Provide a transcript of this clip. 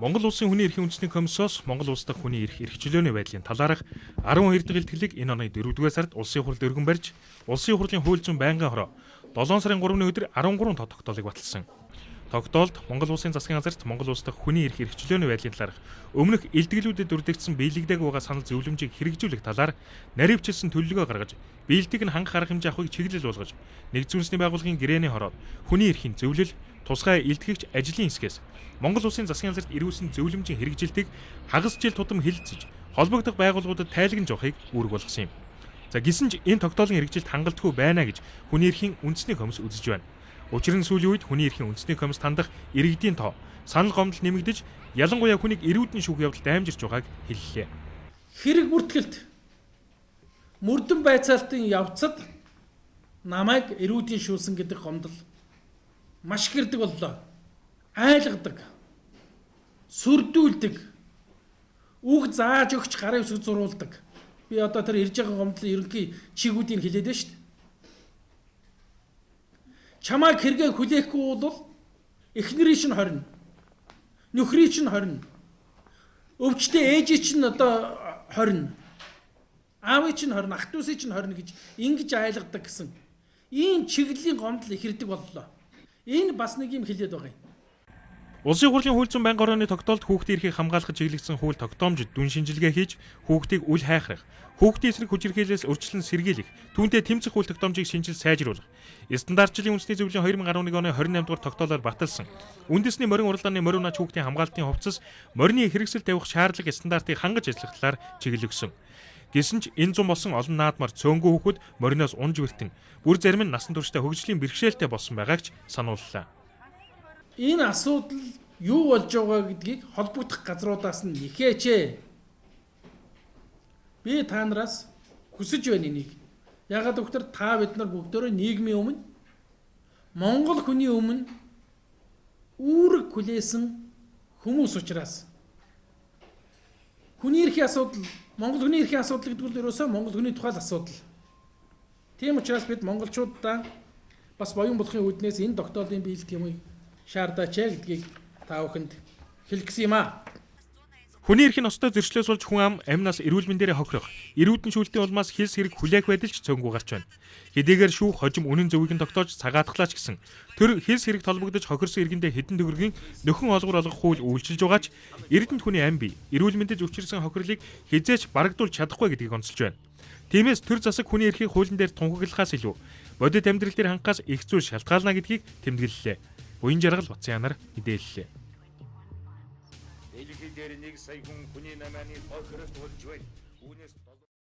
Монгол улсын хүний эрхийн үндэсний комиссоос Монгол улс дахь хүний эрх эрхчлөөний байдлын талаарх 12 дахь илтгэлийг энэ оны 4-р сард улсын хурлд өргөн барьж, улсын хурлын хууль зүйн байнгын хороо 7 сарын 3-ны өдөр 13 тоо тогтоолыг баталсан. Тогтоолд Монгол улсын засгийн газарт Монгол улс дахь хүний эрх эрхчлөөний байдлын талаарх өмнөх илтгэлүүдэд үрдэгдсэн биелэгдээг байгаа санал зөвлөмжийг хэрэгжүүлэх талаар наривчилсан төлөвлөгөө гаргаж, биелэлтийг нь хангах арга хэмжээ авахыг чиглэл болгож, нэгдсэн үндэсний байгууллагын гэрээний хороод хүний эрхийн зөвлөл, тусгай илтгэгч ажлын хэсгээс Монгол улсын засгийн газарт ирүүлсэн зөвлөмжийн хэрэгжилтийг хагас жил тутам хэлэлцэж, холбогдох байгууллагуудад тайлагнаж явахыг үүрэг болгосон юм. За гисэн ч энэ тогтоолын хэрэгжилт хангалтгүй байна гэж хүний эрхийн үндэсний комисс үзэж байна. Учир нь сүүлийн үед хүний эрхийн үндэсний комисс тандах иргэдийн тоо санал гомдол нэмэгдэж, ялангуяа хүнийг эрүүдэн шүүх явдалд амжирч байгааг хэллээ. Хэрэг бүртгэлт мөрдөн байцаалтын явцад намайг эрүүдэн шүүсэн гэдэг гомдол маш гэрдэг боллоо. Айлгадаг, сүрдүүлдэг, үг зааж өгч гарын үсэг зурулдаг. Би одоо тэр ирж байгаа гомдлын ерөнхий чигүүдийг хэлээд байна шүү дээ. Чамайг хэрэгээ хүлээхгүй бол эхнэрийн чинь хорно. Нөхрийн чинь хорно. Өвчтэй ээжийн чинь одоо хорно. Аавын чинь хорно, ах トゥ усын чинь хорно гэж ингэж айлгадаг гэсэн. Ийм чиглэлийн гомдол ихэрдэг боллоо. Энэ бас нэг юм хэлээд байгаа юм. Улсын хурлын хууль зүйн байнгын хорооны тогтоолд хүүхдийн эрхийг хамгаалахад чиглэгдсэн хууль тогтоомжид дүн шинжилгээ хийж, хүүхдийг үл хайхрах, хүүхдийн эсрэг хүчирхийлэлээс урьдчилан сэргийлэх, түүнтэй тэмцэх хууль тогтоомжийг шинжил сайжруулах, стандартчлалын үндэсний зөвлөлийн 2011 оны 28 дугаар тогтоолоор баталсан, үндэсний морин уралдааны морин ач хүүхдийн хамгаалтын хувцас, морины хэрэгсэл тавих шаардлага стандартыг хангаж ажиллах талаар чиглэл өгсөн. Гэсэн ч энэ зам болсон олон наадмаар цөөнгөө хүүхэд мориноос унж вэртэн, бүр зарим нь насан туршдаа хөгжлийн бэрхшээлтэй болсон байгааг ч санууллаа. Энэ асуудал юу болж байгаа гэдгийг холбогдох газруудаас нь ихээч. Би та нараас хүсэж байна энийг. Ягаад гэвэл та бид нар бүгдөө нийгмийн өмнө Монгол хүний өмнө үүрэг хүлээсэн хүмүүс учраас хүний эрхийн асуудал, Монгол хүний эрхийн асуудал гэдэг нь ерөөсөө Монгол хүний тухай асуудал. Тийм учраас бид монголчуудаа бас боён болохын үүднээс энэ тогтоолын биелэлт юмыг шаардаач гэдгийг та бүхэнд хэлэх гэсэн юм аа. Хүний эрхийн остой зөрчлөөс болж хүн амнаас эрүүл мэндээрээ хохирох, эрүүдэн шүүлтийн улмаас хилс хэрэг хүлээх байдал ч цөөнгүй гарч байна. Хэдийгээр шүүх хожим үнэн зөвийг нь тогтоож цагаатглаач гэсэн тэр хилс хэрэг толбогдож хохирсон иргэндээ хэдэн төгрөгийн нөхөн олгор олгох хууль үйлчилж байгаа ч эрдэнэт хүний амь бие, эрүүл мэндэд өвчрсөн хохирлыг хизээч барагдуулж чадахгүй гэдгийг онцолж байна. Тиймээс тэр засаг хүний эрхийн хуулийн дээр тунхаглахаас илүү бодит амьдрал дээр хангахаас их зүйл шалтгаална гэдгийг тэмдэглэлээ. Буян жаргал Бацянаар мэдээллээ. Дэлхийд дээр 1 сая хүн хүний намааны хохиролд болж байна. Үүнээс